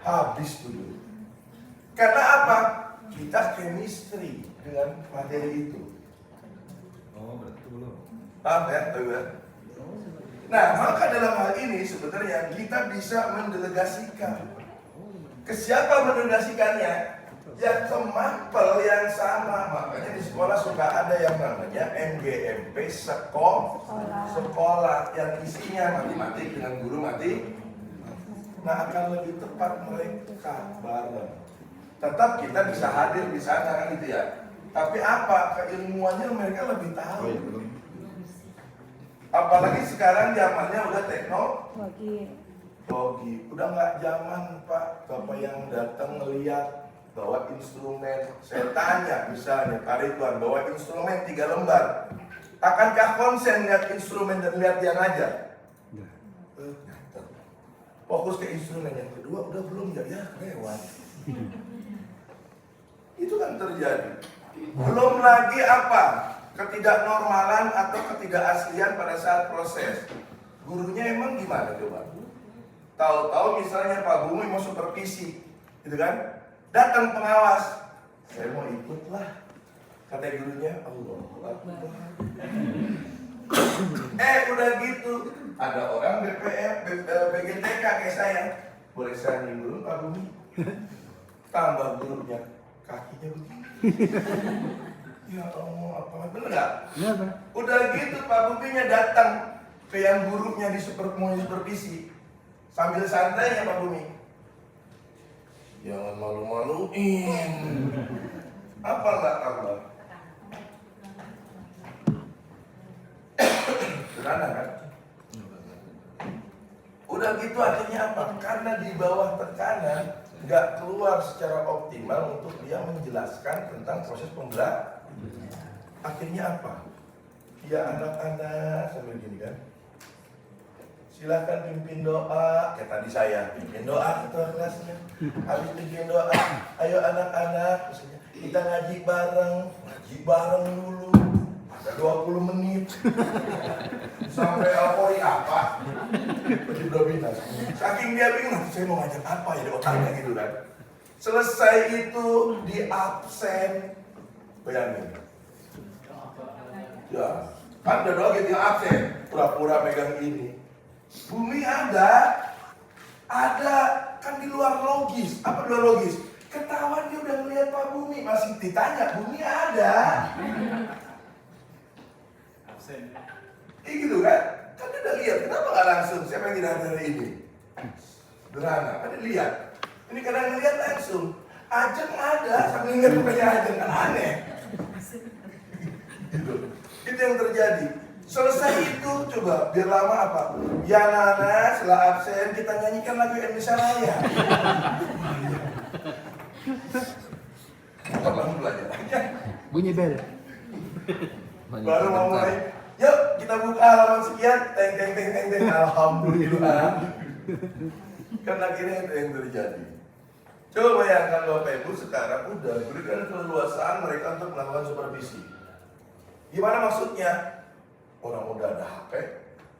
Habis dulu. Karena apa? Kita chemistry dengan materi itu. Oh, betul. Paham ya? Nah, maka dalam hal ini sebenarnya kita bisa mendelegasikan. Ke siapa mendelegasikannya? Ya ke mapel yang sama. Makanya di sekolah suka ada yang namanya MGMP sekolah yang isinya matematik dengan guru matematik. Nah, akan lebih tepat mereka bareng. Tetap kita bisa hadir di sana kan gitu ya. Tapi apa? Keilmuannya mereka lebih tahu. Apalagi sekarang zamannya udah teknologi. Udah nggak zaman Pak, Bapak yang datang melihat bawa instrumen. Saya tanya misalnya, Pak Ridwan bawa instrumen 3 lembar. Akankah konsen lihat instrumen dan lihat dia ngajar? Fokus ke instrumen yang kedua udah belum ya lewat. Itu kan terjadi. Belum lagi apa? Ketidaknormalan atau ketidakaslian pada saat proses. Gurunya emang gimana coba? Tahu-tahu misalnya Pak Bumi mau supervisi, gitu kan? Datang pengawas, saya mau ikut lah. Kata gurunya, Allahu Akbar. Udah gitu, ada orang BGTK kayak saya. Boleh saya nimbrung Pak Bumi? Tambah gurunya, kakinya begini. Ya Allah, apa bener nggak? Udah gitu Pak Buminya datang ke yang gurunya mau supervisi. Sambil santainya Pak Bumi, jangan malu-maluin. Apa nggak tambah? Sederhana kan? Udah gitu akhirnya apa? Karena di bawah tekanan nggak keluar secara optimal untuk dia menjelaskan tentang proses pembelajaran. Akhirnya apa? Ya anak-anak sambil gini kan, silakan pimpin doa. Kayak tadi saya pimpin doa ketua kelasnya. Habis pimpin doa, ayo anak-anak, misalnya kita ngaji bareng dulu. Ada 20 menit sampai Alpori apa? Udah binas. Saking dia bingung, saya mau ngajak apa ya di otaknya gitu kan. Selesai itu di absen. Bayangin. Ya, kan udah doa gitu yang absen. Pura-pura megang ini. Bumi ada kan di luar logis. Apa di luar logis? Ketahuan dia udah ngeliat Pak Bumi, masih ditanya, Bumi ada. Gitu kan? Kan dia udah lihat, kenapa gak langsung? Siapa yang tidak hari ini? Sederhana, kan dia lihat. Ini kadang ngeliat langsung. Ajeng ada, sambil ingat punya Ajeng, kan aneh. Gitu. Itu yang terjadi. Selesai itu, coba, biar lama apa? Ya Nana, setelah absen, kita nyanyikan lagu Indonesia Raya. Apa langsung belajar? Bunyi bel. Baru mau mulai. Yuk kita buka halaman sekian, teng, alhamdulillah. Kan akhirnya itu yang terjadi. Coba bayangkan Bapak Ibu sekarang udah berikan keleluasaan mereka untuk melakukan supervisi. Gimana maksudnya? Orang udah ada HP,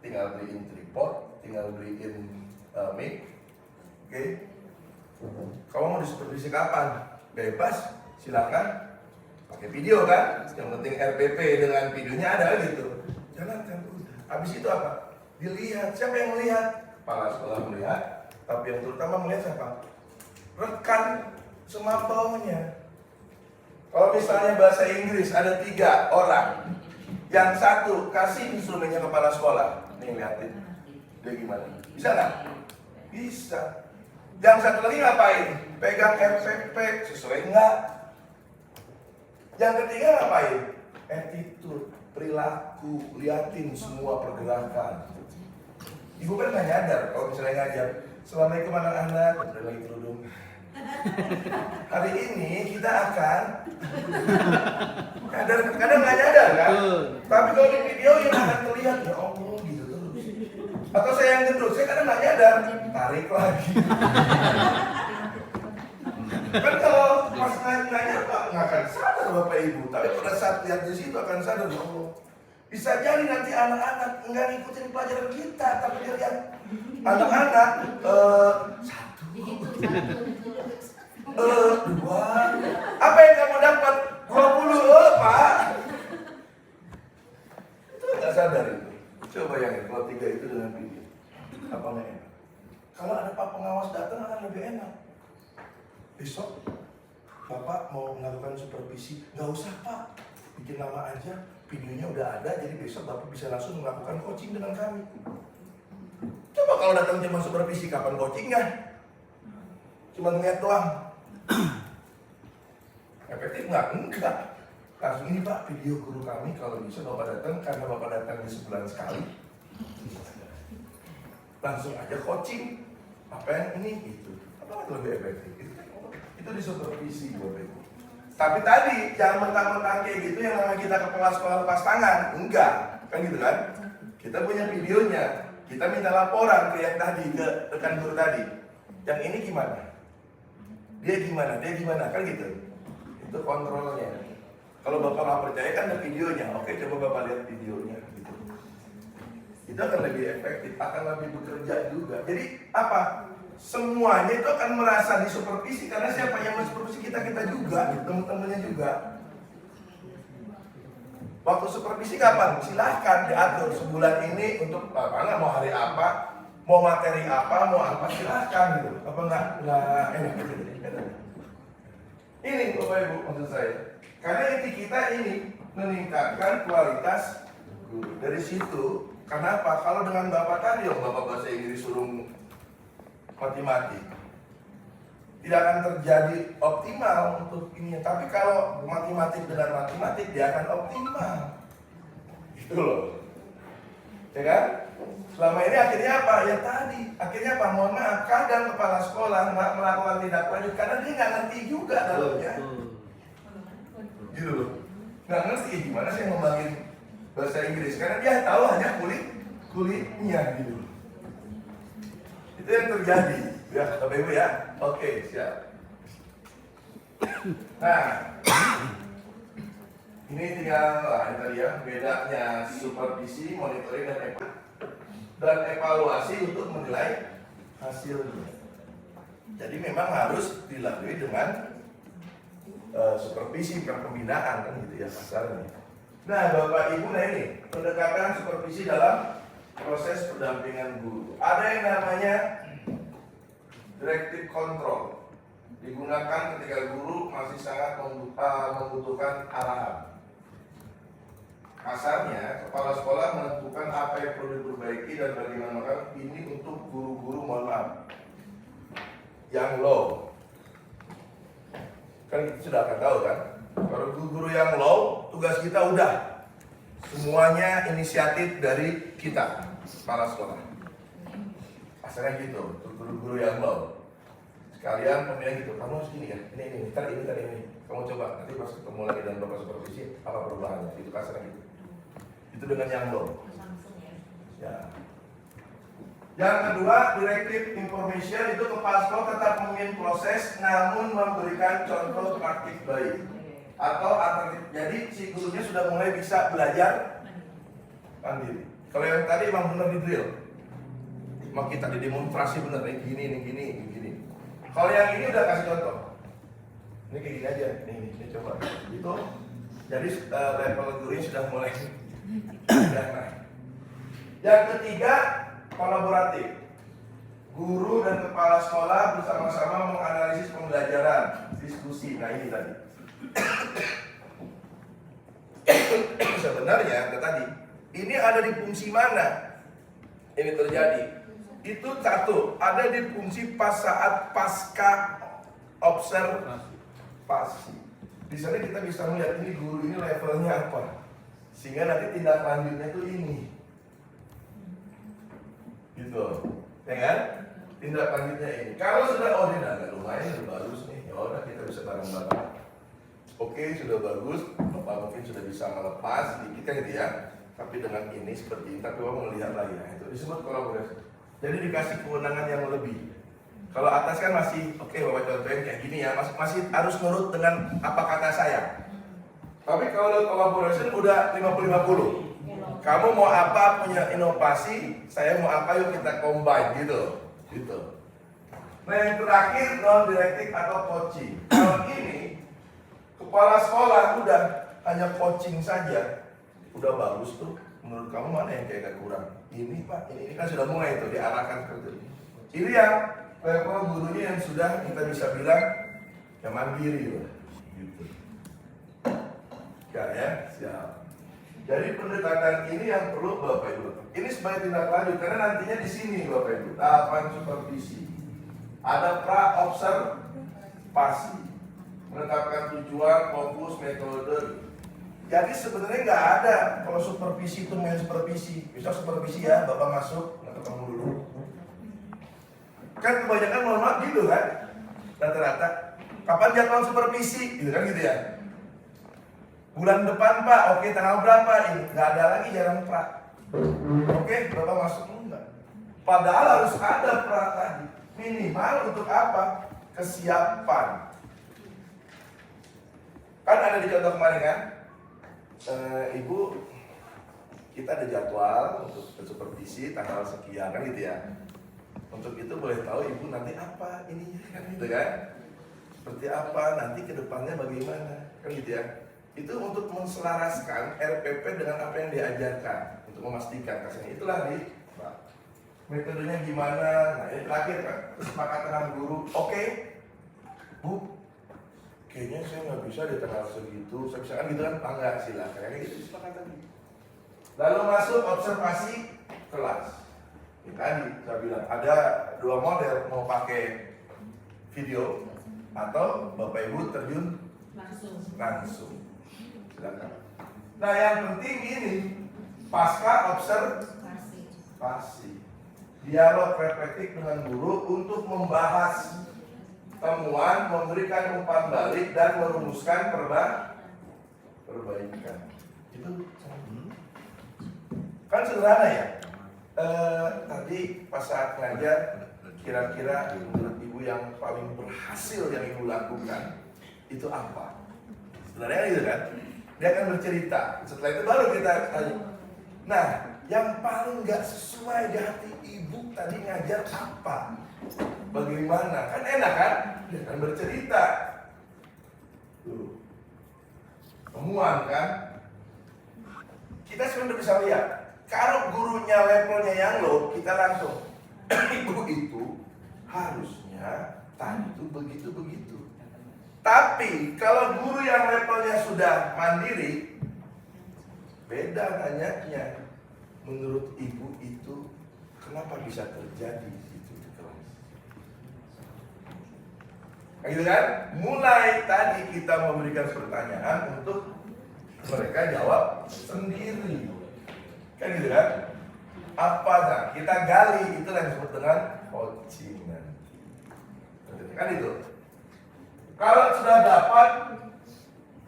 tinggal beliin tripod, tinggal beliin mic. Oke? Kamu mau disupervisi kapan? Bebas, silakan. Pakai video kan? Yang penting RPP dengan videonya ada gitu. Jalankan udah. Habis itu apa? Dilihat. Siapa yang melihat? Kepala sekolah melihat. Tapi yang terutama melihat siapa? Rekan semapaunya. Kalau misalnya bahasa Inggris ada 3 orang. Yang satu kasih instrumennya kepala sekolah. Nih lihatin. Dia gimana? Bisa nggak? Bisa. Yang satu lagi ngapain? Pegang RPP sesuai nggak? Yang ketiga ngapain? Attitude, perilaku. aku liatin semua pergerakan. Ibu kan nggak nyadar kalau misalnya ngajar. Assalamualaikum anak-anak, udah lagi kerudung. Hari ini kita akan kadang nggak nyadar kan? Tapi kalau di video yang akan terlihat ya Allah gitu terus. Atau saya yang gendut, saya kadang nggak nyadar, tarik lagi. Kan kalau pas nanya Pak nggak akan sadar Bapak Ibu, tapi pada saat lihat di situ akan sadar ya Allah. Bisa jadi nanti anak-anak nggak ngikutin pelajaran kita, tapi dia lihat anak-anak satu, dua, apa yang kamu dapat? 20, Pak. Itu nggak sadar itu. Coba bayangin kalau 3 itu dengan video, apa nggak enak? Kalau ada Pak pengawas datang akan lebih enak. Besok Bapak mau melakukan supervisi, nggak usah Pak, bikin nama aja, videonya udah ada, jadi besok Bapak bisa langsung melakukan coaching dengan kami. Coba kalau datang cuma supervisi, kapan coachingnya? Cuma ngeliat doang. Efektif nggak? Enggak. Langsung ini Pak, video guru kami kalau bisa Bapak datang, karena Bapak datang di sebulan sekali. Langsung aja coaching. Apa yang ini? Itu. Apa yang lebih efektif? Itu di supervisi Bapak Ibu. Tapi tadi jangan mentang-mentang kayak gitu yang namanya kita ke sekolah lepas tangan. Enggak, kan gitu kan? Kita punya videonya. Kita minta laporan ke yang tadi, ke rekan guru tadi. Yang ini gimana? Dia gimana? Dia gimana? Kan gitu. Itu kontrolnya. Kalau Bapak nggak percaya kan ada videonya. Oke, coba Bapak lihat videonya. Gitu. Itu akan lebih efektif, akan lebih bekerja juga. Jadi apa? Semuanya itu akan merasa disupervisi karena siapa yang mensupervisi kita juga, teman-temannya juga. Waktu supervisi kapan? Silahkan diatur sebulan ini untuk apa? Mau hari apa? Mau materi apa? Mau apa? Silahkan gitu. Apa enggak enak gitu? Ini Bapak Ibu maksud saya. Karena inti kita ini meningkatkan kualitas guru. Dari situ, kenapa? Kalau dengan Bapak tadi, Bapak bahasa Inggris suruh mati-mati, tidak akan terjadi optimal untuk ini. Tapi kalau matematik benar matematik, dia akan optimal. Gitu loh. Ya kan? Selama ini akhirnya apa? Ya tadi, akhirnya apa? Mohon maaf, kadang kepala sekolah nggak melakukan tindak lanjut karena dia nggak ngerti juga dalamnya. Gitu loh. Nggak ngerti gimana sih ngembangin bahasa Inggris karena dia tahu hanya kulitnya gitu. Itu yang terjadi, ya Bapak Ibu ya. Oke, siap. Nah, ini tinggal ini tadi ya bedanya supervisi, monitoring dan evaluasi untuk menilai hasilnya. Jadi memang harus dilalui dengan supervisi bukan pembinaan kan gitu ya kasarnya. Nah, Bapak Ibu, nah ini pendekatan supervisi dalam proses pendampingan guru. Ada yang namanya directive control, digunakan ketika guru masih sangat membutuhkan arahan. Kasarnya, kepala sekolah menentukan apa yang perlu diperbaiki dan bagaimana ini untuk guru-guru mohon maaf yang low. Kan kita sudah akan tahu kan, kalau guru-guru yang low, tugas kita udah semuanya inisiatif dari kita, kepala sekolah. Asalnya gitu, untuk guru-guru yang low. Sekalian pemilihan gitu, kamu harus gini ya, ini, ini. Kamu coba, nanti pas ketemu lagi dengan Bapak Supervisi, apa perubahannya, itu kasarnya gitu. Itu dengan yang low. Ya. Yang kedua, directive information itu kepala sekolah tetap memimpin proses, namun memberikan contoh praktik baik. Atau alternatif, jadi si gurunya sudah mulai bisa belajar mandiri. Kalau yang tadi emang benar di drill, emang kita didemonstrasi benar, ini gini. Kalau yang ini udah kasih contoh, ini kayak gini aja, ini coba. Itu jadi level gurunya sudah mulai naik. Yang ketiga, kolaboratif. Guru dan kepala sekolah bersama-sama menganalisis pembelajaran, diskusi. Nah ini tadi. Sebenarnya tadi ini ada di fungsi mana ini terjadi? Itu satu, ada di fungsi saat pasca observasi. Di sana kita bisa melihat ini guru ini levelnya apa, Sehingga nanti tindak lanjutnya itu ini. Gitu. Ya kan? Tindak lanjutnya ini. Kalau sudah ini agak lumayan, sudah bagus nih. Ya udah kita bisa bareng-bareng. Oke, sudah bagus. Bapak mungkin sudah bisa melepas sedikit kan gitu ya. Tapi dengan ini seperti ini, tapi Bapak melihat lagi. Nah, itu disebut kolaborasi. Jadi dikasih kewenangan yang lebih. Kalau atas kan masih, oke, Bapak contohin kayak gini ya, masih harus nurut dengan apa kata saya. Tapi kalau collaboration udah 50-50. Kamu mau apa punya inovasi, saya mau apa yuk kita combine gitu. Gitu. Nah yang terakhir non direktif atau coaching. Kalau ini kepala sekolah udah hanya coaching saja, udah bagus tuh. Menurut kamu mana yang kayak kurang? Ini Pak, ini kan sudah mulai tuh diarahkan kerja. Ini yang level gurunya yang sudah kita bisa bilang yang mandiri loh. Gitu. Ya, siap. Jadi pendekatan ini yang perlu Bapak Ibu. Ini sebagai tindak lanjut karena nantinya di sini Bapak Ibu tahapan supervisi. Ada pra observasi, menetapkan tujuan, fokus, metode. Jadi sebenarnya nggak ada kalau supervisi itu main supervisi. Bisa supervisi ya, Bapak masuk, nggak ketemu dulu. Kan kebanyakan mohon maaf gitu kan, rata-rata. Kapan jadwal supervisi, gitu kan gitu ya. Bulan depan Pak, oke tanggal berapa ini? Nggak ada lagi jarang pra. Oke, Bapak masuk enggak. Padahal harus ada pra tadi. Minimal untuk apa? Kesiapan. Kan ada di contoh kemarin kan? Ibu, kita ada jadwal untuk supervisi tanggal sekian kan gitu ya. Untuk itu boleh tahu ibu nanti apa ininya kan gitu kan? Seperti apa nanti kedepannya bagaimana kan gitu ya? Itu untuk menselaraskan RPP dengan apa yang diajarkan untuk memastikan kasihnya itulah di metodenya gimana. Nah ini terakhir kan kesepakatan dengan guru. Oke, Bu, kayaknya saya nggak bisa di tanggal segitu. Saya bisa kan gitu kan? Enggak silakan. Kayak gitu kesepakatan. Lalu masuk observasi kelas. Ini tadi saya bilang ada dua model, mau pakai video atau Bapak Ibu terjun langsung. Silakan. Nah yang penting ini pasca observasi, dialog reflektif dengan guru untuk membahas temuan, memberikan umpan balik dan merumuskan perbaikan. Itu kan sederhana ya. Tadi pas saat ngajar, kira-kira menurut ibu yang paling berhasil yang ibu lakukan itu apa? Sebenarnya gitu kan? Dia akan bercerita. Setelah itu baru kita tanya. Nah, yang paling nggak sesuai di hati ibu tadi ngajar apa? Bagaimana? Kan enak kan? Dia akan bercerita. Tuh. Temuan kan? Kita sebenarnya bisa lihat. Kalau gurunya levelnya yang low, kita langsung. Ibu itu harusnya tadi itu begitu-begitu. Tapi kalau guru yang levelnya sudah mandiri, beda nanyanya. Menurut ibu itu kenapa bisa terjadi itu di kelas? Nah, gitu kan? Mulai tadi kita memberikan pertanyaan untuk mereka jawab sendiri. Kan gitu kan? Apa nah? Kita gali itu yang disebut dengan coaching. Kan itu. Kalau sudah dapat,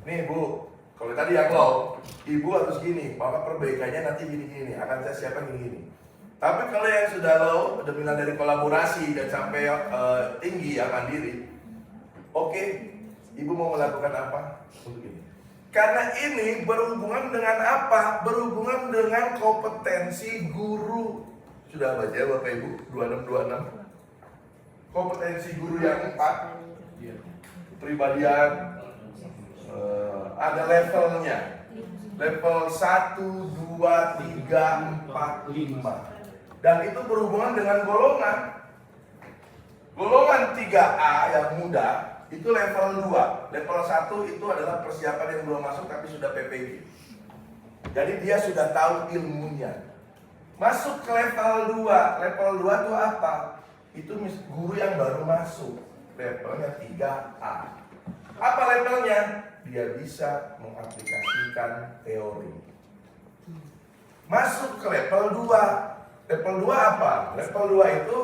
nih Bu, kalau tadi yang low, Ibu harus gini, maka perbaikannya nanti gini-gini, akan saya siapkan gini-gini. Tapi kalau yang sudah low, dominan dari kolaborasi dan sampai tinggi ya mandiri, oke, Ibu mau melakukan apa? Untuk ini. Karena ini berhubungan dengan apa? Berhubungan dengan kompetensi guru. Sudah baca ya Bapak Ibu 2626. Kompetensi guru yang 4. Kepribadian ada levelnya. Level 1, 2, 3, 4, 5. Dan itu berhubungan dengan golongan. Golongan 3A yang muda itu level 2. Level 1 itu adalah persiapan yang belum masuk tapi sudah PPG. Jadi dia sudah tahu ilmunya. Masuk ke level 2. Level 2 itu apa? Itu guru yang baru masuk. Levelnya 3A. Apa levelnya? Dia bisa mengaplikasikan teori. masuk ke level 2. Level 2 apa? Level 2 itu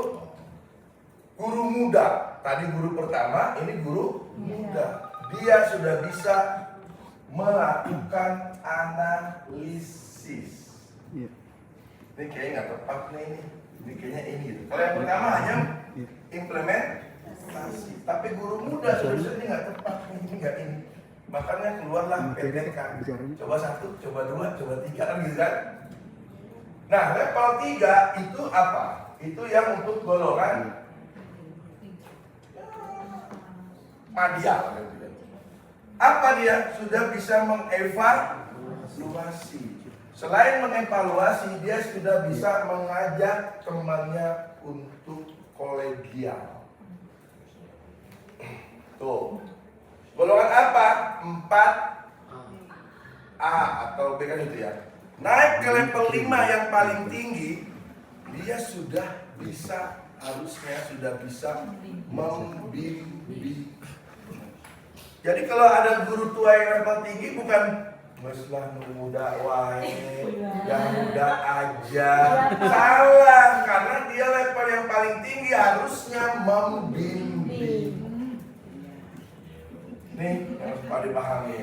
guru muda. Tadi guru pertama, ini guru muda. Dia sudah bisa melakukan analisis. Ini kayaknya nggak tepat nih ini. Ini kayaknya ini gitu. Kalau yang pertama hanya implementasi. Tapi guru muda seharusnya ini nggak tepat nih, ini nggak ini. Makanya keluarlah PTK. Coba 1, coba 2, coba 3 kan gitu kan. Nah, level 3 itu apa? Itu yang untuk golongan madya. Apa dia? Sudah bisa mengevaluasi. Selain mengevaluasi, dia sudah bisa mengajak temannya untuk kolegial. Tuh. Golongan apa? 4A atau B kan itu ya. Naik ke level 5 yang paling tinggi, dia sudah bisa, harusnya sudah bisa membimbing. Jadi kalau ada guru tua yang level tinggi bukan meslah muda wae, yang muda aja. Salah, karena dia level yang paling tinggi harusnya membimbing. Nih, harus pada dipahami.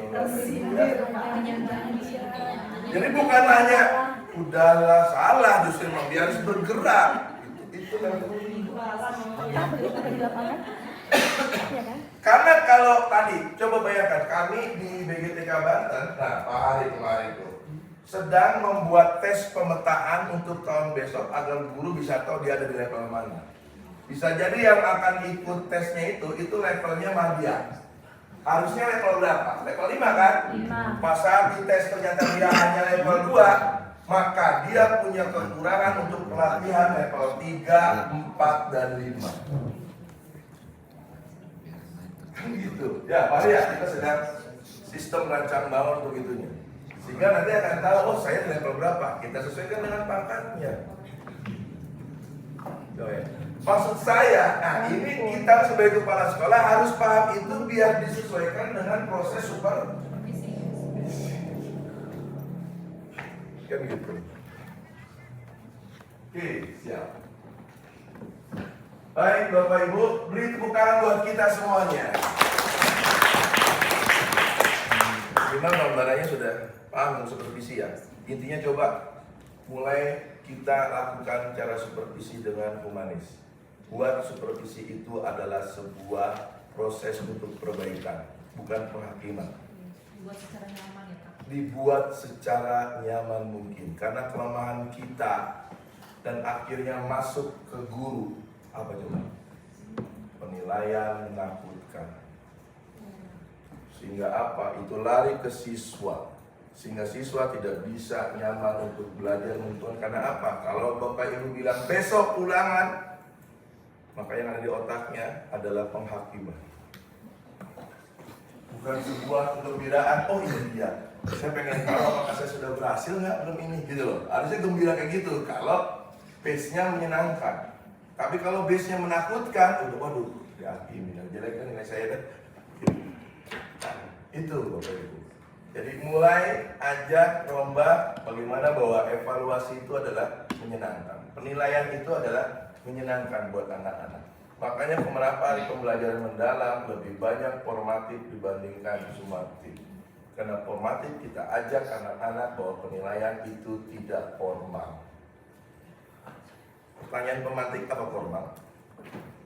Jadi bukan hanya udahlah salah, justru dia harus bergerak. Itu karena kalau tadi, coba bayangkan kami di BGTK Banten, nah Pak Hari kemarin itu sedang membuat tes pemetaan untuk tahun besok agar guru bisa tahu dia ada di level mana. Bisa jadi yang akan ikut tesnya itu levelnya madya. Harusnya level berapa? Level 5 kan? 5. Pas saat di tes ternyata dia hanya level 2, maka dia punya kekurangan untuk pelatihan level 3, 4, dan 5. Gitu. Ya, Pak ya, kita sedang sistem rancang bangun begitunya. Sehingga nanti akan tahu, oh saya di level berapa. Kita sesuaikan dengan pangkatnya. Maksud saya, nah ini kita sebagai kepala sekolah harus paham itu biar disesuaikan dengan proses supervisi. Kan gitu. Oke, siap. Baik Bapak Ibu, beri tepuk tangan buat kita semuanya. Gimana gambarannya sudah paham supervisi ya? Intinya coba mulai kita lakukan cara supervisi dengan humanis. Buat supervisi itu adalah sebuah proses untuk perbaikan, bukan penghakiman. Dibuat secara nyaman ya Pak? Dibuat secara nyaman mungkin. Karena kelemahan kita dan akhirnya masuk ke guru. Apa coba? Penilaian menakutkan. Sehingga apa? Itu lari ke siswa. Sehingga siswa tidak bisa nyaman untuk belajar menentukan. Karena apa? Kalau Bapak Ibu bilang besok ulangan, maka yang ada di otaknya adalah penghakiman. Bukan sebuah kegembiraan, oh iya, saya pengen tahu apakah saya sudah berhasil nggak belum ini, gitu loh. Harusnya gembira kayak gitu, kalau base-nya menyenangkan. Tapi kalau base-nya menakutkan, waduh, dihakimi, jelek kan nilai saya deh. Itu Bapak Ibu. Jadi mulai ajak lomba bagaimana bahwa evaluasi itu adalah menyenangkan. Penilaian itu adalah menyenangkan buat anak-anak. Makanya kenapa di pembelajaran mendalam lebih banyak formatif dibandingkan sumatif. Karena formatif kita ajak anak-anak bahwa penilaian itu tidak formal. Pertanyaan pemantik apa formal?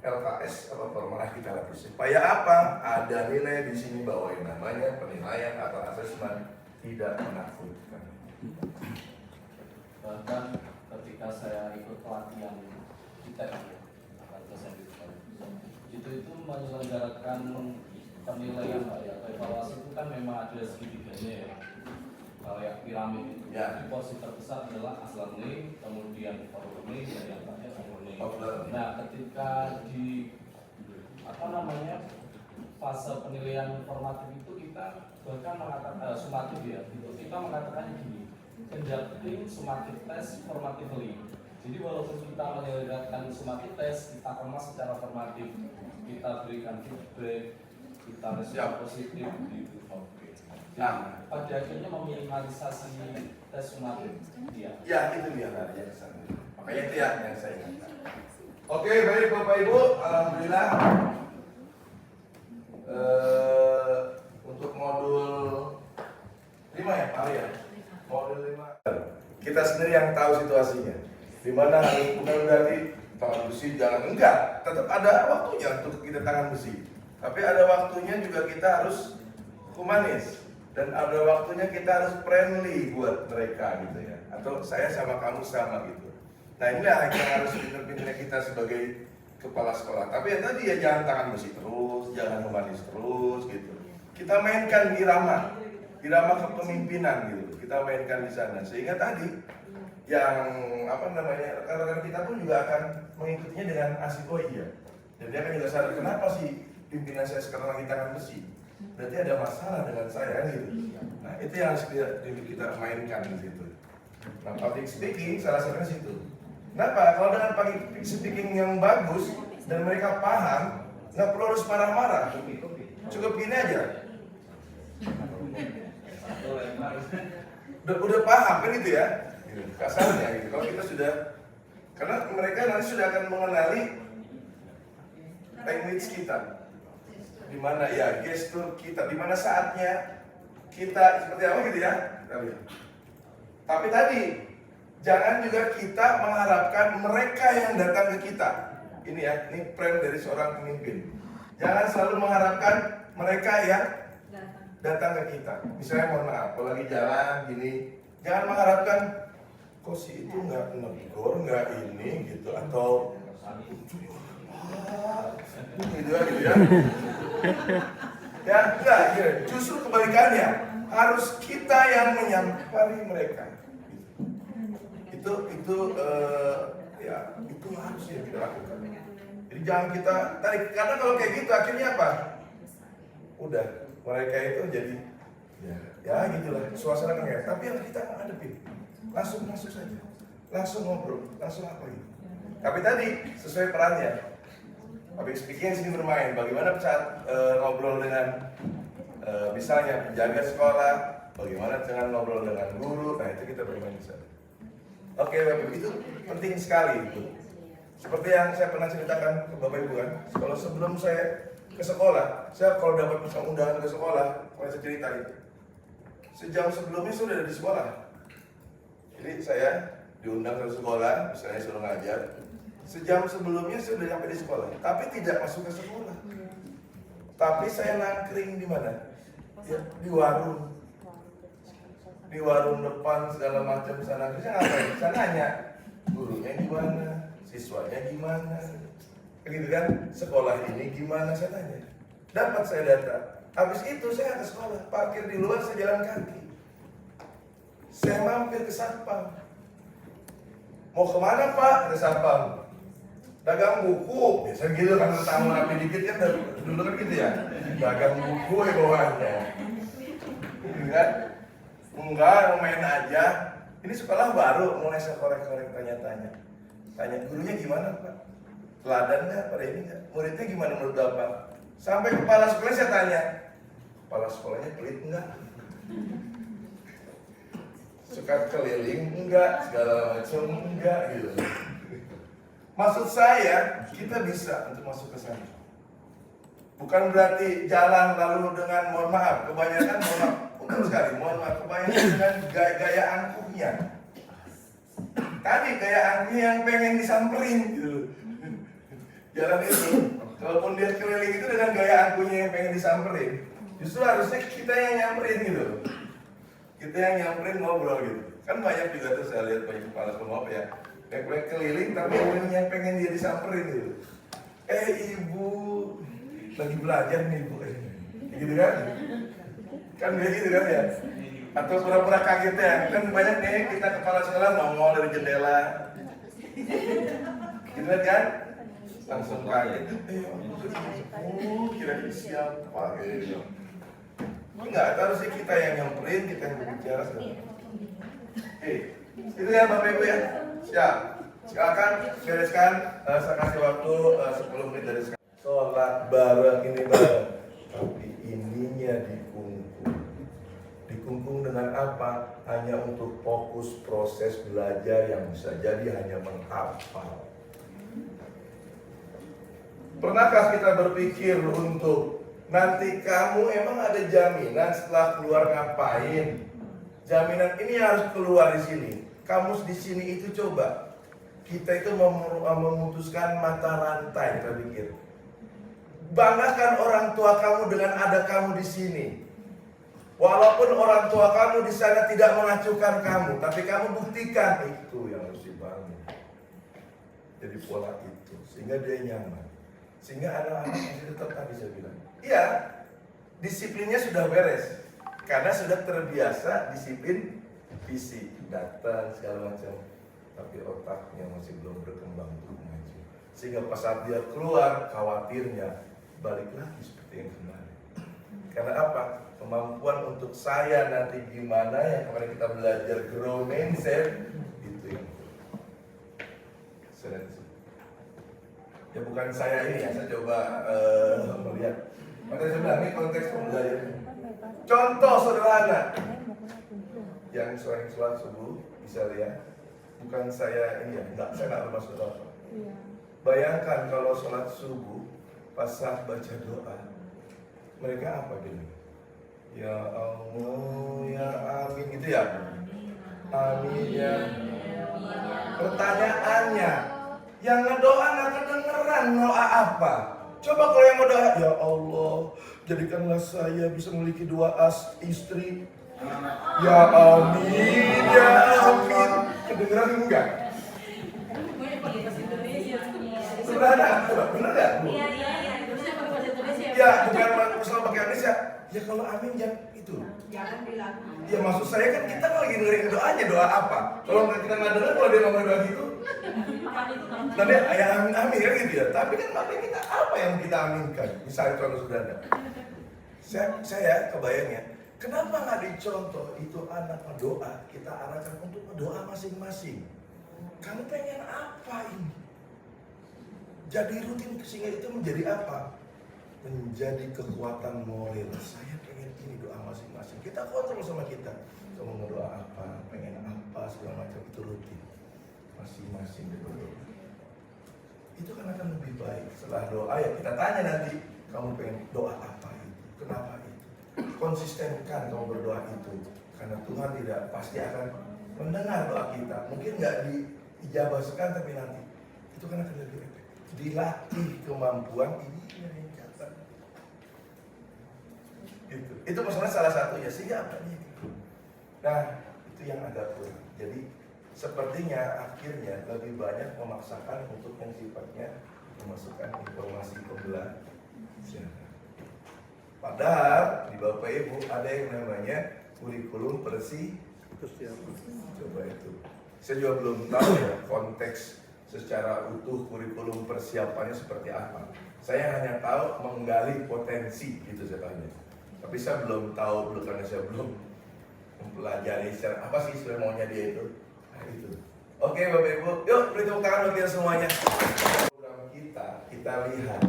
LKS apa formal kita latih supaya apa? Ada nilai di sini bahwa yang namanya penilaian atau asesmen tidak menakutkan. Bahkan ketika saya ikut pelatihan itu menyelenggarakan penilaian Pak ya, evaluasi itu kan memang ada segitiganya ya, kayak piramid itu. Ya. Di porsi terbesar adalah learning, kemudian learning, dan yang terakhir learning. Nah, ketika di fase penilaian formatif itu kita bahkan mengatakan sumatif ya, kita mengatakannya gini, conducting summative test formatively. Jadi walaupun kita menyelenggarakan summative test, kita kemas secara formatif, kita berikan feedback, kita respon positif gitu. Oke. Nah, pada akhirnya meminimalisasi tes sumatif. Iya. ya itu dia larinya ke sana. Makanya itu ya yang saya ingatkan. Oke, baik Bapak Ibu, alhamdulillah untuk modul 5 ya, Pak ya. Modul 5. Kita sendiri yang tahu situasinya. Di mana bukan berarti tangan besi jangan, enggak, tetap ada waktunya untuk kita tangan besi. Tapi ada waktunya juga kita harus humanis dan ada waktunya kita harus friendly buat mereka gitu ya. Atau saya sama kamu sama gitu. Nah inilah yang harus pinter-pinternya kita sebagai kepala sekolah. Tapi yang tadi ya jangan tangan besi terus, jangan humanis terus gitu. Kita mainkan irama kepemimpinan gitu. Kita mainkan di sana sehingga tadi yang rekan-rekan kita pun juga akan mengikutinya dengan asik, oh iya. Dan dia akan juga sadar kenapa sih pimpinan saya sekarang lagi tangan besi. Berarti ada masalah dengan saya kan gitu. Nah itu yang harus kita mainkan di situ. Nah public speaking salah satunya situ. Kenapa? Kalau dengan public speaking yang bagus dan mereka paham, nggak perlu harus marah-marah. Cukup gini aja. Udah paham kan gitu ya? Kasarnya gitu. Kalau kita sudah, karena mereka nanti sudah akan mengenali language kita, di mana ya gestur kita, di mana saatnya kita seperti apa gitu ya. Tapi tadi jangan juga kita mengharapkan mereka yang datang ke kita. Ini ya, ini frame dari seorang pemimpin. Jangan selalu mengharapkan mereka yang datang ke kita. Misalnya mohon maaf, kalau lagi jalan gini, jangan mengharapkan kok si itu nggak negor, nggak ini gitu, atau gitu ya. Ya enggak, gitu. Justru kebalikannya, harus kita yang menyampaikan mereka. Itu harus yang kita lakukan. Jadi jangan kita tarik, karena kalau kayak gitu akhirnya apa? Udah, mereka itu jadi ya gitulah suasana kayak. Tapi yang kita menghadapi langsung masuk saja, langsung ngobrol, langsung apa gitu. Tapi tadi sesuai perannya. Public speaking sini bermain. Bagaimana saat ngobrol dengan misalnya penjaga sekolah, bagaimana dengan ngobrol dengan guru. Nah itu kita bermain di sana. Oke, Bapak Ibu, itu penting sekali itu. Seperti yang saya pernah ceritakan ke Bapak Ibu kan, kalau sebelum saya ke sekolah, saya kalau dapat undangan ke sekolah, saya cerita itu. Sejam sebelumnya sudah ada di sekolah. Jadi saya diundang ke sekolah, misalnya suruh ngajar. Sejam sebelumnya saya sudah sampai di sekolah, tapi tidak masuk ke sekolah. Tapi saya nangkring di mana? Ya, di warung. Di warung depan segala macam sana. Saya ngapain? Saya nanya, gurunya gimana? Siswanya gimana? Begitu kan? Sekolah ini gimana? Saya tanya. Dapat saya data. Habis itu saya ke sekolah, parkir di luar, saya jalan kaki. Saya mampir ke satpam. Mau kemana Pak? Ke satpam. Dagang buku, biasa gitu kan, tamu rapi dikit kan, dulu kan gitu ya. Dagang buku ya bawaannya. Enggak, mau main aja. Ini sekolah baru, mulai saya korek-korek tanya-tanya. Tanya gurunya gimana Pak? Teladan nggak pada ini nggak? Muridnya gimana menurut Bapak? Sampai kepala sekolah saya tanya, kepala sekolahnya pelit enggak? Suka keliling enggak? Segala macam enggak gitu. Maksud saya, kita bisa untuk masuk ke sana. Bukan berarti jalan lalu dengan mohon maaf, kebanyakan mohon maaf, bukan sekali, mohon maaf, kebanyakan dengan gaya angkuhnya. Tadi gaya angkuhnya yang pengen disamperin gitu. Jalan itu, walaupun dia keliling itu dengan gaya angkuhnya yang pengen disamperin, justru harusnya kita yang nyamperin gitu. Kita yang nyamperin ngobrol gitu. Kan banyak juga tuh saya lihat banyak kepala sekolah ya. Kayak keliling tapi yang pengen dia disamperin gitu. Ibu lagi belajar nih Bu, gitu kan? Kan begitu kan ya? Atau pura-pura kaget ya? Kan banyak nih kita kepala sekolah nongol dari jendela, gitu kan? Langsung kaget. Kira-kira siapa? Gitu. Enggak, harusnya kita yang nyamperin, kita yang berbicara. Itu ya Bapak Ibu ya. Siap. Silakan bereskan. Saya kasih waktu 10 menit dari sekarang. Sholat bareng ini bareng, tapi ininya dikungkung. didukung dengan apa? Hanya untuk fokus proses belajar yang bisa jadi hanya menghafal. Pernahkah kita berpikir untuk nanti kamu emang ada jaminan setelah keluar ngapain? Jaminan ini harus keluar di sini. Kamu di sini itu coba. Kita itu memutuskan mata rantai, kita pikir. Banggakan orang tua kamu dengan ada kamu di sini. Walaupun orang tua kamu di sana tidak mengacuhkan kamu, tapi kamu buktikan itu yang harus dibangun. Jadi pola itu, sehingga dia nyaman. Sehingga anak-anak masih tetap tadi saya bilang, iya, disiplinnya sudah beres. Karena sudah terbiasa disiplin fisik, datang segala macam. Tapi otaknya masih belum berkembang untuk maju. Sehingga pas saat dia keluar, khawatirnya balik lagi seperti yang kemarin. Karena apa? Kemampuan untuk saya nanti gimana yang kemarin kita belajar grow mindset itu yang saya ya bukan saya ini ya, saya coba melihat. Makanya saya bilang ini konteks pembelajaran. Contoh sederhana yang sering sholat subuh bisa lihat. Bukan saya ini ya, enggak, saya nggak bermaksud apa. Bayangkan kalau sholat subuh pas saat baca doa, mereka apa gini? Ya Allah, ya amin gitu ya. Amin ya. Pertanyaannya, yang ngedoa nggak kedengeran doa apa? Coba kalau yang ngedoa, ya Allah, jadikanlah saya bisa memiliki 2 istri. Ya amin, ya amin. Kedengeran enggak? Sederhana, coba bener nggak? Ya, bukan masalah pakai Indonesia. Ya kalau amin jangan itu. Jangan bilang. Ya maksud saya kan kita lagi dengerin doanya, doa apa? Kalau kita nggak dengar, kalau dia ngomong doa gitu, nanti ya amin amin kan gitu ya. Tapi kan makanya kita apa yang kita aminkan? Misalnya contoh sederhana. Saya kebayangnya, kenapa nggak dicontoh itu anak berdoa, kita arahkan untuk berdoa masing-masing. Kamu pengen apa ini? Jadi rutin sehingga itu menjadi apa? Menjadi kekuatan moral. Saya pengen ini doa masing-masing. Kita kontrol sama kita. Kamu mau doa apa, pengen apa, segala macam itu rutin. Masing-masing berdoa. Itu kan akan lebih baik. Setelah doa ya kita tanya nanti, kamu pengen doa apa itu? Kenapa itu? Konsistenkan kamu berdoa itu. Karena Tuhan tidak pasti akan mendengar doa kita. Mungkin nggak diijabah sekarang, tapi nanti itu kan akan lebih efektif. Dilatih kemampuan ini yang kata. Itu maksudnya salah satunya. Sehingga apa nih? Nah, itu yang agak kurang. Jadi sepertinya akhirnya lebih banyak memaksakan untuk yang sifatnya memasukkan informasi pembelajaran. Padahal di Bapak Ibu ada yang namanya kurikulum persiapan. Coba itu. Saya juga belum tahu ya konteks secara utuh kurikulum persiapannya seperti apa. Saya hanya tahu menggali potensi gitu saya tanya. Tapi saya belum tahu karena saya belum mempelajari secara apa sih sebenarnya maunya dia itu. Nah, itu. Oke Bapak Ibu, yuk beri tepuk tangan buat kita semuanya. Program kita lihat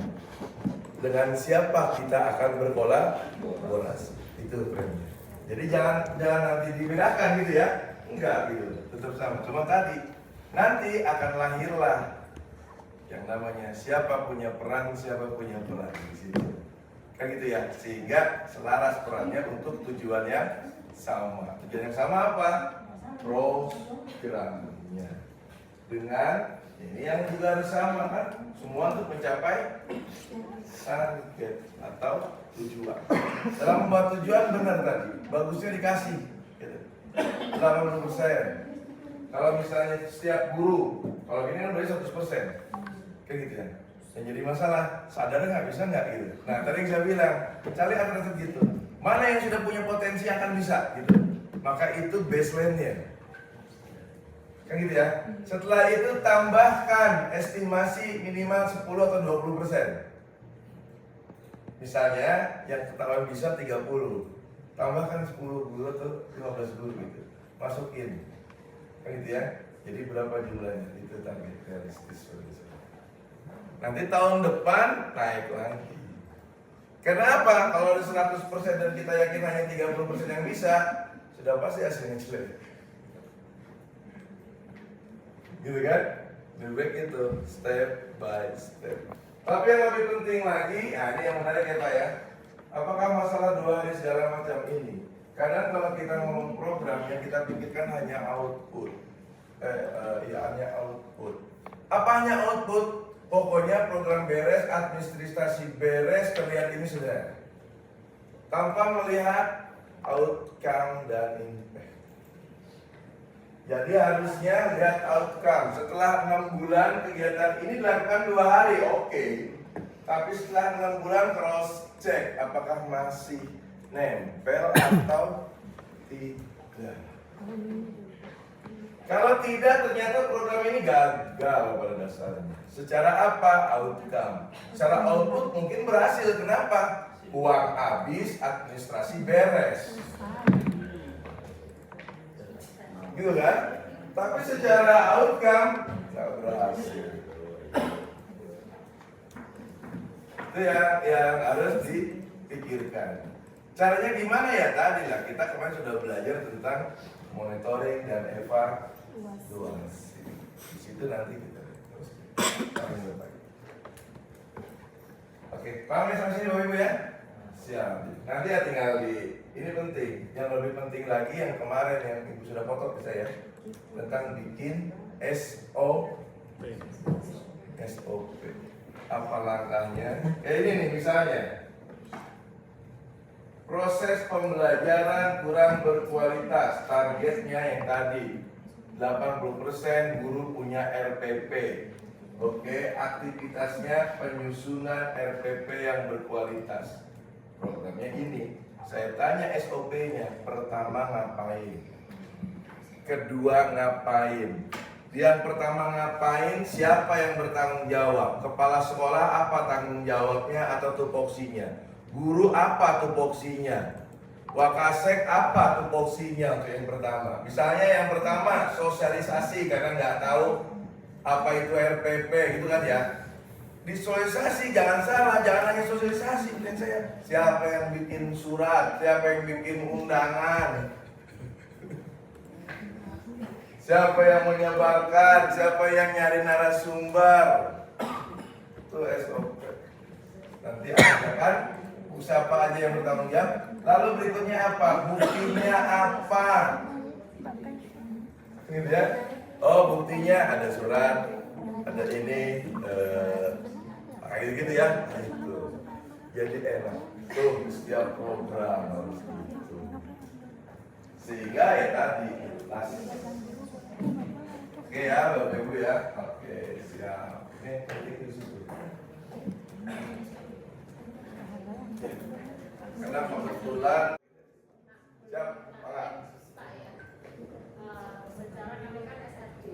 dengan siapa kita akan berkolaborasi. Itu preminya. Jadi jangan nanti dibedakan gitu ya. Enggak gitu, tetap sama. Cuma tadi nanti akan lahirlah yang namanya siapa punya peran di situ. Kan gitu ya. Sehingga selaras perannya untuk tujuan yang sama. Tujuan yang sama apa? Programnya. Dengan ini yang juga harus sama kan? Semua untuk mencapai target atau tujuan. Dalam membuat tujuan benar tadi, bagusnya dikasih. Gitu. 80%. Kalau misalnya setiap guru, kalau ini kan berarti 100%. Kayak gitu ya. Yang jadi masalah, sadar nggak bisa nggak gitu. Nah tadi yang saya bilang, cari alternatif gitu. Mana yang sudah punya potensi yang akan bisa gitu. Maka itu baseline-nya. Kan gitu ya. Setelah itu tambahkan estimasi minimal 10 atau 20%. Misalnya yang ketahuan bisa 30, tambahkan 10 guru atau 15 guru gitu. Masukin. Kan gitu ya. Jadi berapa jumlahnya? Itu target realistis. Nanti tahun depan naik lagi. Kenapa? Kalau ada 100% dan kita yakin hanya 30% yang bisa, sudah pasti hasilnya jelek. Gitu kan? Lebih baik itu step by step. Tapi yang lebih penting lagi, nah ini yang menarik ya Pak ya. Apakah masalah 2 hari segala macam ini? Kadang kalau kita ngomong program yang kita pikirkan hanya output. Hanya output. Apa hanya output? Pokoknya program beres, administrasi beres, terlihat ini sudah. Tanpa melihat outcome dan impact. Jadi harusnya lihat outcome. Setelah 6 bulan kegiatan ini dilakukan 2 hari, oke. Tapi setelah 6 bulan cross check apakah masih nempel atau tidak. Kalau tidak, ternyata program ini gagal pada dasarnya. Secara apa? Outcome. Secara output mungkin berhasil. Kenapa? Uang habis, administrasi beres. Gitu kan? Tapi secara outcome nggak berhasil. Itu yang harus dipikirkan. Caranya gimana ya? Tadi lah kita kemarin sudah belajar tentang monitoring dan evaluasi. Di situ nanti kita terus. Oke, paham ya sampai sini Bapak Ibu ya? Siap. Nanti ya tinggal ini penting. Yang lebih penting lagi yang kemarin yang Ibu sudah foto ke saya tentang bikin SOP. Apa langkahnya? Ini nih misalnya. Proses pembelajaran kurang berkualitas, targetnya yang tadi 80% guru punya RPP. Oke, aktivitasnya penyusunan RPP yang berkualitas. Programnya ini, saya tanya SOP-nya, pertama ngapain? Kedua ngapain? Yang pertama ngapain, siapa yang bertanggung jawab? Kepala sekolah apa tanggung jawabnya atau tupoksinya? Guru apa tupoksinya? Wakasek apa tupoksinya untuk yang pertama? Misalnya yang pertama sosialisasi karena nggak tahu apa itu RPP gitu kan ya. Di sosialisasi jangan salah, jangan hanya sosialisasi. Dan saya siapa yang bikin surat, siapa yang bikin undangan, siapa yang menyebarkan, siapa yang nyari narasumber. Itu SOP. Nanti ada kan siapa aja yang bertanggung jawab. Lalu berikutnya apa? Buktinya apa? Gitu ya. Oh, buktinya ada surat, ada ini, kayak gitu ya. Nah, itu. Jadi enak. Tuh setiap program harus gitu. Sehingga ya tadi jelas. Oke ya, Bapak Ibu ya. Oke, siap. Ini ketik di situ. Karena kebetulan siap, Pak. Secara kami kan SRD,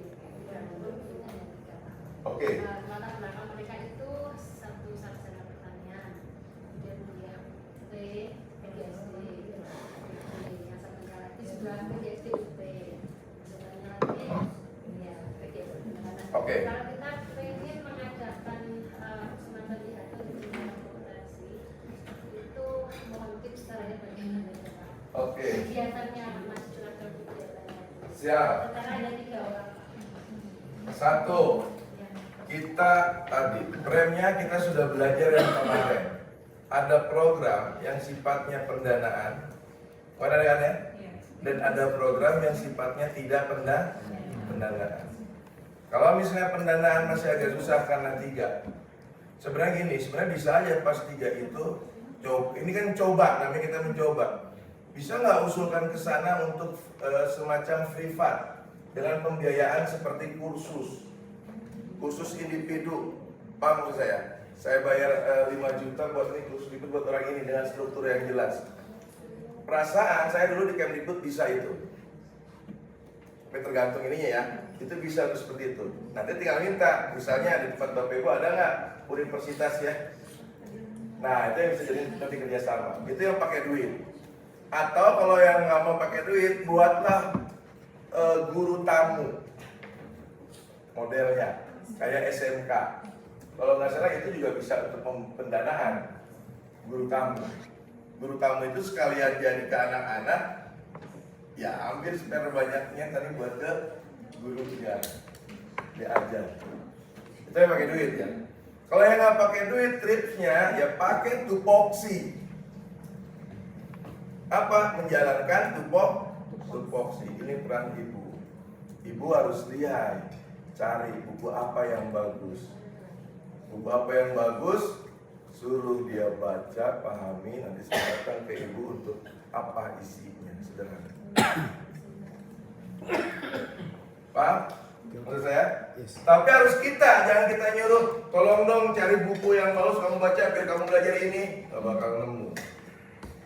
Oke. latar belakang mereka itu satu sarjana pertanian, kemudian kuliah UP, PGSD, yang satunya lagi juga PGSD UP, satunya lagi ya PGSD. Oke. Kalau kita pengen mengadakan semacam pidato di dunia kompetensi, itu mohon tips caranya bagaimana ya Pak? Oke. Kegiatannya Mas Curahkan kegiatannya. Siap. Sekarang ada 3 orang. Satu, kita tadi premnya kita sudah belajar yang kemarin. Ada program yang sifatnya pendanaan, ada kan ya? Dan ada program yang sifatnya tidak pendanaan. Kalau misalnya pendanaan masih agak susah karena 3. Sebenarnya gini, sebenarnya bisa aja pas 3 itu ini kan coba, namanya kita mencoba. Bisa nggak usulkan ke sana untuk semacam free fund dengan pembiayaan seperti kursus individu. Paham maksud saya? Saya bayar 5 juta buat ini kursus itu buat orang ini dengan struktur yang jelas. Perasaan saya dulu di Kemdikbud bisa itu. Tapi tergantung ininya ya. Itu bisa seperti itu. Nanti tinggal minta, misalnya di tempat Bapak Ibu ada nggak universitas ya? Nah itu yang bisa jadi nanti kerjasama. Itu yang pakai duit. Atau kalau yang nggak mau pakai duit, buatlah guru tamu modelnya kayak SMK. Kalau nggak salah itu juga bisa untuk pendanaan guru tamu. Guru tamu itu sekalian jadi ke anak-anak, Ya hampir spare banyaknya tadi buat ke gurunya diajar. Itu yang pakai duit ya. Kalau yang nggak pakai duit, tripsnya ya pakai tupoksi. Apa? Menjalankan tupoksi. Ini peran ibu. Ibu harus lihat, cari buku apa yang bagus. Buku apa yang bagus, suruh dia baca, pahami, nanti sampaikan ke ibu untuk apa isinya, sederhana. Paham? Menurut saya? Yes. Tapi harus kita, jangan kita nyuruh, tolong dong cari buku yang bagus kamu baca biar kamu belajar ini, gak bakal nemu.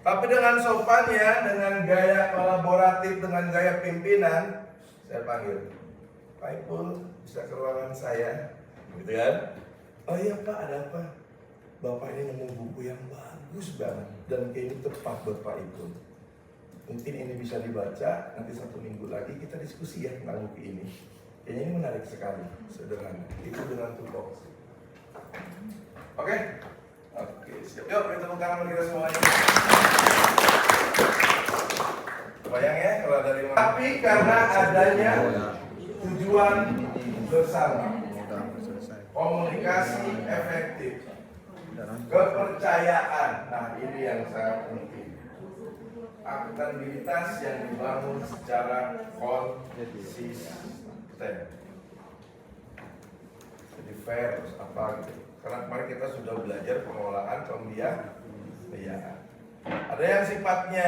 Tapi dengan sopannya, dengan gaya kolaboratif, dengan gaya pimpinan, saya panggil, Pak Ipul, bisa ke ruangan saya, gitu kan? Oh iya Pak, ada apa? Bapak ini nemu buku yang bagus banget dan kayaknya tepat buat Pak Ipul. Mungkin ini bisa dibaca, nanti 1 minggu lagi kita diskusi ya tentang buku ini. Kayaknya ini menarik sekali, sederhana. Itu dengan tupoksi. Oke? Oke, siap. Yuk, kita tepuk tangan kita semuanya. Bayang ya kalau ada 5. Tapi karena adanya tujuan bersama, komunikasi efektif, kepercayaan. Nah, ini yang sangat penting. Akuntabilitas yang dibangun secara konsisten. Jadi fair, apa gitu. Karena kemarin kita sudah belajar pengolahan pembiayaan. Ada yang sifatnya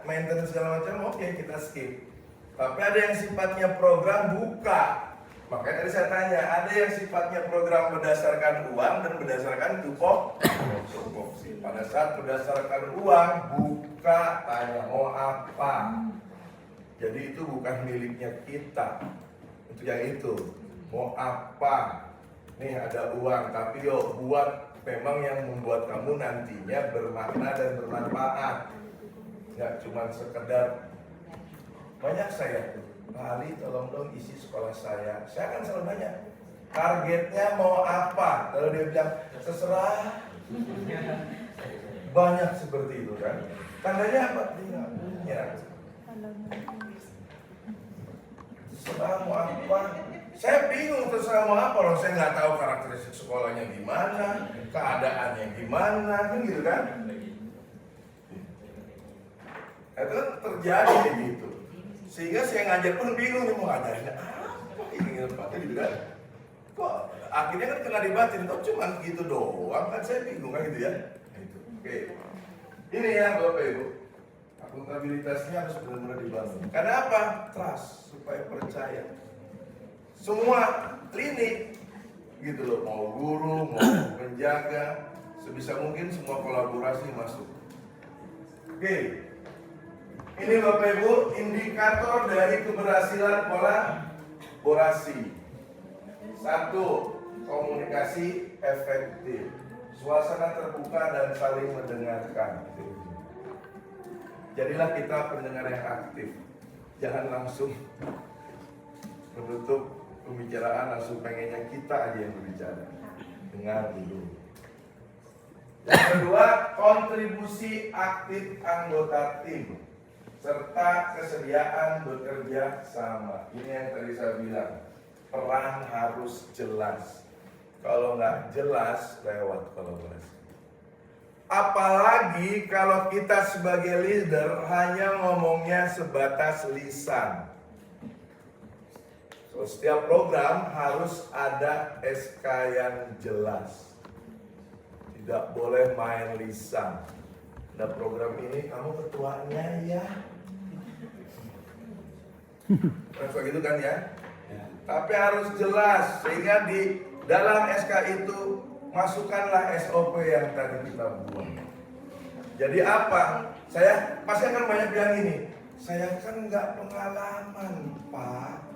maintenance segala macam, oke kita skip. Tapi ada yang sifatnya program buka. Makanya tadi saya tanya, ada yang sifatnya program berdasarkan uang dan berdasarkan tupoksi. Pada saat berdasarkan uang, buka, tanya mau apa. Jadi itu bukan miliknya kita. Untuk yang itu, mau apa? Nih ada uang, tapi yuk buat memang yang membuat kamu nantinya bermakna dan bermanfaat. Nggak cuma sekedar, banyak saya tuh, Pak Ali tolong dong isi sekolah saya. Saya kan selalu nanya, targetnya mau apa? Kalau dia bilang, terserah. Banyak seperti itu kan. Tandanya apa? Dia punya. Terserah mau apa? Saya bingung terserah mau apa, orang saya nggak tahu karakteristik sekolahnya gimana, keadaannya gimana, kan gitu kan? Itu kan terjadi kayak gitu. Sehingga saya ngajar pun bingung nih mau ngajarin apa ini apa gitu kan? Kok akhirnya kan kena dibatin, kok cuma gitu doang kan saya bingung kan gitu ya? Gitu. Oke, ini ya Bapak Ibu, akuntabilitasnya harus benar-benar dibangun. Karena apa? Trust, supaya percaya. Semua klinik gitu loh, mau guru, mau penjaga, sebisa mungkin semua kolaborasi masuk. Oke, ini Bapak Ibu indikator dari keberhasilan kolaborasi. 1. Komunikasi efektif, suasana terbuka dan saling mendengarkan. Jadilah kita pendengar yang aktif, jangan langsung menutup pembicaraan langsung pengennya kita aja yang berbicara. Dengar dulu. Yang kedua, kontribusi aktif anggota tim serta kesediaan bekerja sama. Ini yang tadi saya bilang, peran harus jelas. Kalau nggak jelas, lewat kolaborasi. Apalagi kalau kita sebagai leader hanya ngomongnya sebatas lisan. So, setiap program harus ada SK yang jelas. Tidak boleh main lisan. Ada program ini, kamu ketuanya ya. Kayak gitu kan ya? Tapi harus jelas, sehingga di dalam SK itu masukkanlah SOP yang tadi kita buat. Jadi apa? Saya pasti akan banyak bilang ini, saya kan nggak pengalaman Pak.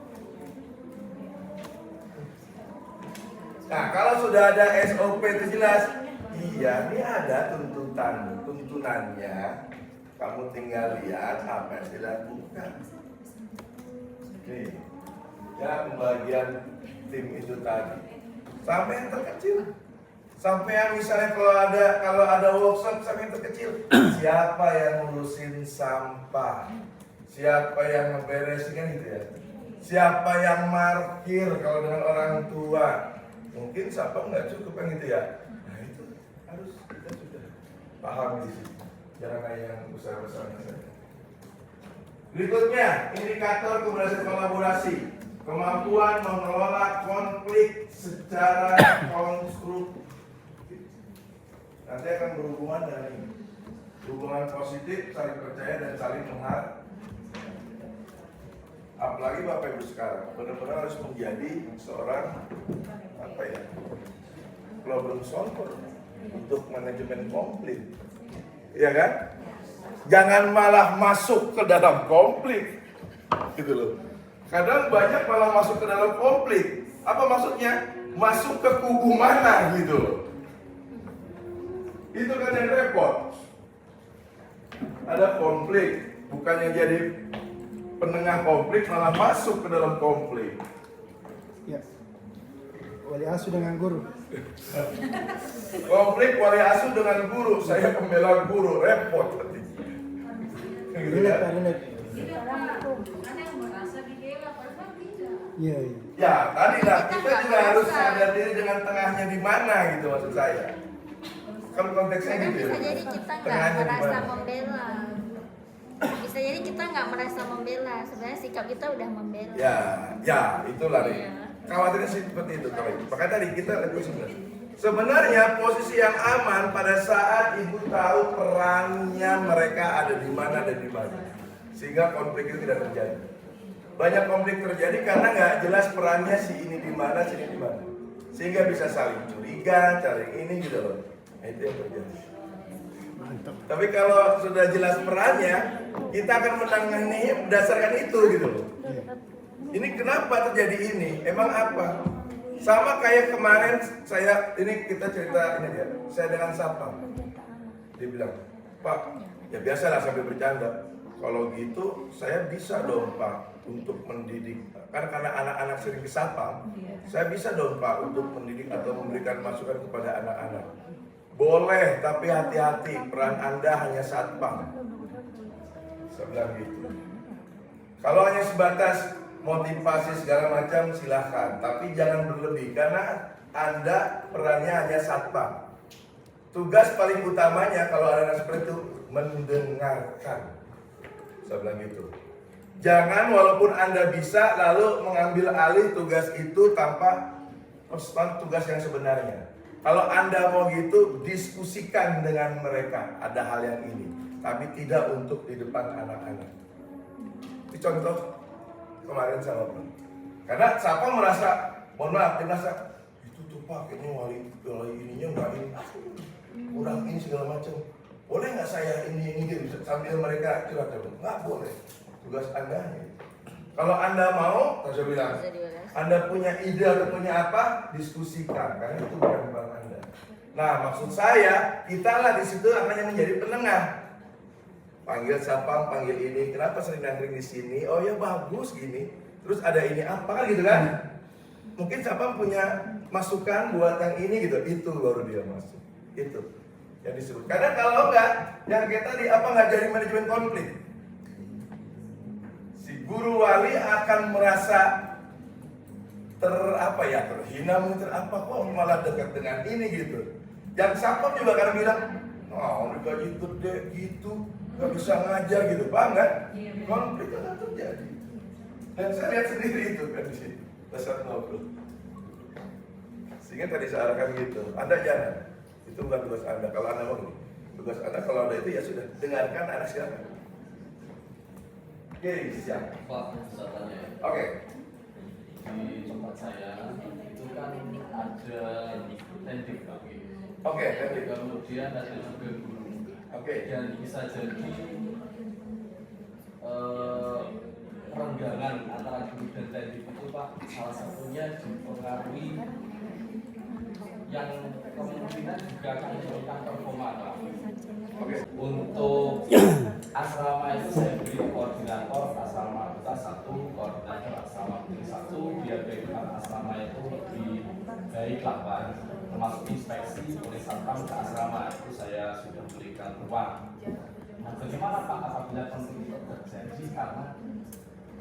Nah, kalau sudah ada SOP itu jelas, iya, ini ada tuntunannya. Kamu tinggal lihat apa yang dilakukan. Nih, ya pembagian tim itu tadi. Sampai yang terkecil. Sampai yang misalnya kalau ada workshop sampai yang terkecil, siapa yang ngurusin sampah? Siapa yang ngeberesin kan gitu ya. Siapa yang markir kalau dengan orang tua. Mungkin siapa nggak cukup kan gitu ya. Nah itu harus kita sudah paham di situ. Jangan hanya yang besar-besarnya saja. Berikutnya, indikator keberhasilan kolaborasi. Kemampuan mengelola konflik secara konstruktif. Nanti akan berhubungan dengan ini. Hubungan positif, saling percaya dan saling menghargai. Apalagi Bapak Ibu sekarang benar-benar harus menjadi seorang apa ya, problem solver untuk manajemen konflik, ya kan? Jangan malah masuk ke dalam konflik, gitu loh. Kadang banyak malah masuk ke dalam konflik. Apa maksudnya? Masuk ke kubu mana gitu loh. Itu kan yang repot. Ada konflik, bukannya jadi penengah konflik malah masuk ke dalam konflik. Ya. Wali asuh dengan guru. Konflik wali asuh dengan guru, saya pembela guru, repot. Gitu Relate, ya. Pak, relate. Tidak Pak, ada yang merasa dibela, padahal tidak. Iya, iya. Ya, tadi lah kita juga harus sadar diri dengan tengahnya di mana gitu maksud saya. Kalau konteksnya Kadang gitu. bisa jadi kita nggak Tengahnya di merasa mana? membela. Bisa jadi kita nggak merasa membela. Sebenarnya sikap kita udah membela. Ya, itulah nih. Iya. Khawatirnya sih seperti itu kalau itu. Makanya tadi kita lihat sebenarnya posisi yang aman pada saat ibu tahu perannya mereka ada di mana dan di mana, sehingga konflik itu tidak terjadi. Banyak konflik terjadi karena nggak jelas perannya si ini di mana, si ini di mana, sehingga bisa saling curiga, saling ini gitu loh. Nah, itu yang terjadi. Mantap. Tapi kalau sudah jelas perannya, kita akan menangani berdasarkan itu gitu loh. Ini kenapa terjadi ini? Emang apa? Sama kayak kemarin kita cerita ini dia. Saya dengan Sapam. Dia bilang, "Pak, ya biasalah sambil bercanda. Kalau gitu saya bisa dong Pak untuk mendidik. Karena anak-anak sering ke Sapam, saya bisa dong Pak untuk mendidik atau memberikan masukan kepada anak-anak. Boleh, tapi hati-hati, peran Anda hanya satpam." Saya bilang gitu. Kalau hanya sebatas motivasi segala macam silahkan, tapi jangan berlebih karena Anda perannya hanya satpam. Tugas paling utamanya kalau anak-anak seperti itu mendengarkan. Saya bilang gitu. Jangan walaupun Anda bisa lalu mengambil alih tugas itu tanpa tugas yang sebenarnya. Kalau Anda mau gitu, diskusikan dengan mereka. Ada hal yang ini, tapi tidak untuk di depan anak-anak. Itu contoh kemarin sama Pak. Karena siapa merasa, mohon maaf, dia merasa itu tuh Pak, kayaknya wali ininya nggak ini, kurang ini segala macam. Boleh nggak saya ini gitu sambil mereka curhat? Nggak boleh. Tugas Anda. Kalau Anda mau, saya bilang, Anda punya ide atau punya apa, diskusikan, karena itu bukan peran Anda. Nah, maksud saya, kita lah di situ hanya menjadi penengah. Panggil siapa, panggil ini, kenapa sering nangkring di sini? Oh ya bagus gini. Terus ada ini apa kan gitu kan? Mungkin siapa punya masukan buat yang ini gitu, itu baru dia masuk. Itu yang disebut. Karena kalau enggak, yang kayak tadi apa nggak jadi manajemen konflik? Guru wali akan merasa terhina mungkin kok malah dekat dengan ini gitu. Yang sapam juga akan bilang, gaji gede gitu, nggak bisa ngajar gitu, paham nggak? Konflik akan terjadi. Dan saya lihat sendiri itu kan di sini, dasar ngobrol. Sehingga tadi saya arahkan gitu, Anda jangan, itu bukan tugas Anda. Kalau Anda mau, tugas Anda kalau ada itu ya sudah, dengarkan anak siapa. Oke, siap. Pak, bisa tanya ya? Oke. Di tempat saya itu kan ada tendik Pak. Oke, tendik. Kemudian ada juga guru. Oke. Dan bisa jadi perenggangan antara guru dan tendik itu Pak, salah satunya dipengaruhi yang kemungkinan juga akan menurunkan performa Pak. Oke. Untuk asrama itu saya beri koordinator asrama kita 1, koordinator asrama putri 1, biar kehidupan asrama itu lebih baik lah Pak. Termasuk inspeksi oleh satpam ke asrama itu saya sudah berikan ruang. Nah, bagaimana Pak apabila konflik itu terjadi karena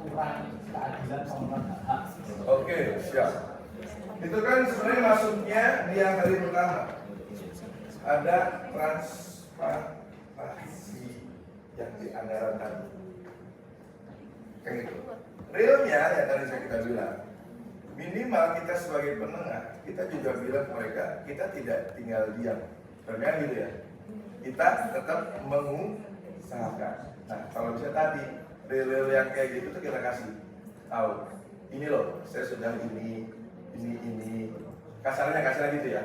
kurang keadilan pemenuhan hak? Oke, siap. Itu kan sebenarnya masuknya di yang tadi pertama. Ada transparansi yang di anggaran tadi. Kayak gitu. Realnya yang tadi kita bilang, minimal kita sebagai penengah, kita juga bilang mereka, kita tidak tinggal diam. Benar gitu ya? Kita tetap mengusahakan. Nah, kalau bisa tadi, real yang kayak gitu tuh kita kasih tahu. Ini loh, saya sudah ini. Kasarnya gitu ya.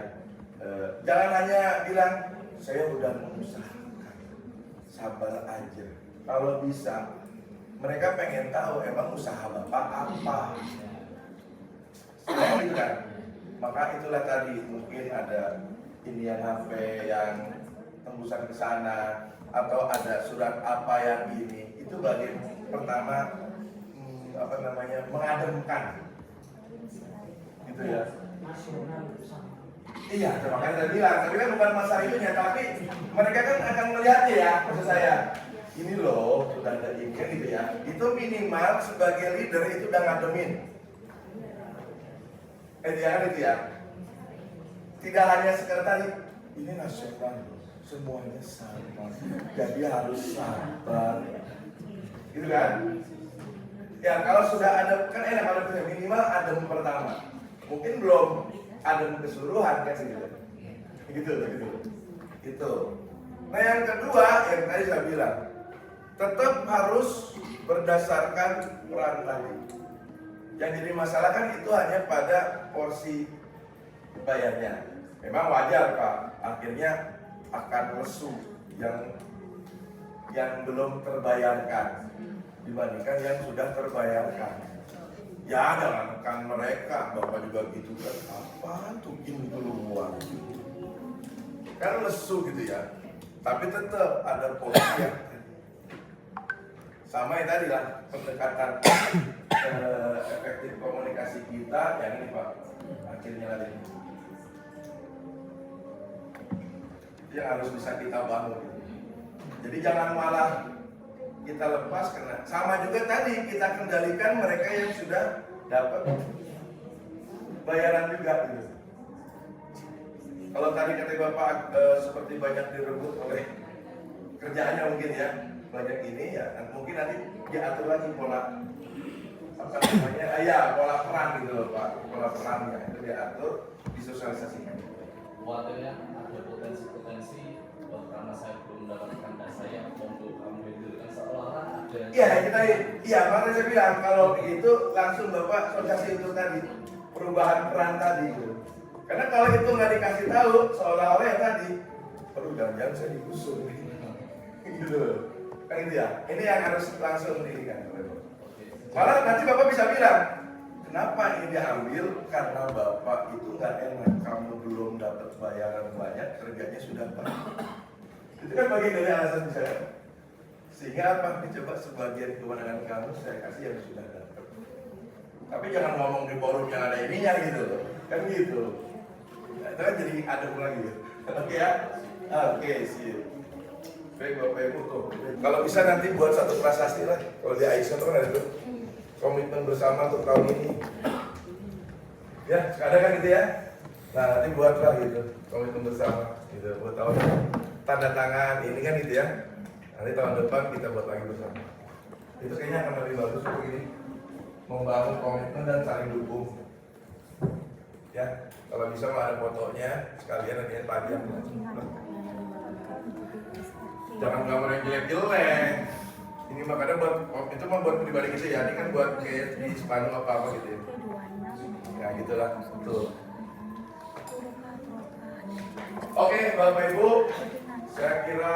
Jangan hanya bilang, saya udah mengusahakan. Sabar aja. Kalau bisa, mereka pengen tahu emang usaha Bapak apa. Gitu kan? Maka itulah tadi mungkin ada ini yang HP yang tembusan ke sana atau ada surat apa yang ini. Itu bagian pertama mengademkan. Gitu ya. Iya, makanya saya bilang, tapi kan bukan masalah itunya, tapi mereka kan akan melihatnya ya, maksud saya. Ini loh, sudah ada ini gitu ya. Itu minimal sebagai leader itu udah ngademin. Itu ya. Tidak hanya sekretaris, ini nasional, semuanya sama. Jadi harus sabar. Gitu kan? Ya kalau sudah ada, kan enak kalau minimal adem pertama. Mungkin belum adem keseluruhan kan gitu. Gitu. Nah yang kedua yang tadi saya bilang, tetap harus berdasarkan peran tadi. Yang jadi masalah kan itu hanya pada porsi bayarnya. Memang wajar Pak, akhirnya akan lesu yang belum terbayarkan dibandingkan yang sudah terbayarkan. Ya jangankan mereka, Bapak juga gitu kan, apaan tuh ini keluar kan lesu gitu ya. Tapi tetap ada porsi yang sama yang tadi lah, pendekatan efektif komunikasi kita yang ini Pak, akhirnya lagi yang harus bisa kita bangun. Jadi jangan malah kita lepas kena. Sama juga tadi kita kendalikan mereka yang sudah dapat bayaran juga gitu. Kalau tadi kata Bapak seperti banyak direbut oleh kerjaannya mungkin ya, banyak ini ya, mungkin nanti diatur lagi pola pola peran gitu loh Pak, pola perannya itu diatur, disosialisasikan. Khawatirnya ada potensi karena saya belum mendapatkan data saya untuk kamu kan seolah-olah ada. Makanya saya bilang kalau begitu langsung Bapak kasih itu tadi perubahan peran tadi gitu. Karena kalau itu nggak dikasih tahu seolah-olah ya tadi, perlu jangan-jangan saya digusur gitu. Kan gitu ya. Ini yang harus langsung dilihat. Malah nanti Bapak bisa bilang, kenapa ini diambil? Karena Bapak itu nggak enak, kamu belum dapat bayaran banyak, kerjanya sudah banyak. Itu kan bagian dari alasan saya. Sehingga apa? Coba sebagian kewenangan kamu saya kasih yang sudah dapat. Tapi jangan ngomong di forum yang ada ininya gitu loh. Kan gitu. Nah, itu kan jadi adem lagi. Oke ya? Oke, sip. Baik Bapak Ibu tuh. Kalau bisa nanti buat satu prasasti lah. Kalau di Aisyah tuh kan ada tuh komitmen bersama untuk tahun ini. Ya, ada kan gitu ya? Nah, nanti buatlah gitu komitmen bersama gitu buat tahun ini. Tanda tangan ini kan gitu ya. Nanti tahun depan kita buat lagi bersama. Itu kayaknya akan lebih bagus untuk ini. Membangun komitmen dan saling dukung. Ya, kalau bisa mau ada fotonya sekalian nanti panjang. Jangan gambar yang jelek-jelek. Ini makanya buat pribadi gitu ya. Ini kan buat kayak di Spanyol apa gitu ya. Ya gitulah. Tuh. Oke, Bapak Ibu, saya kira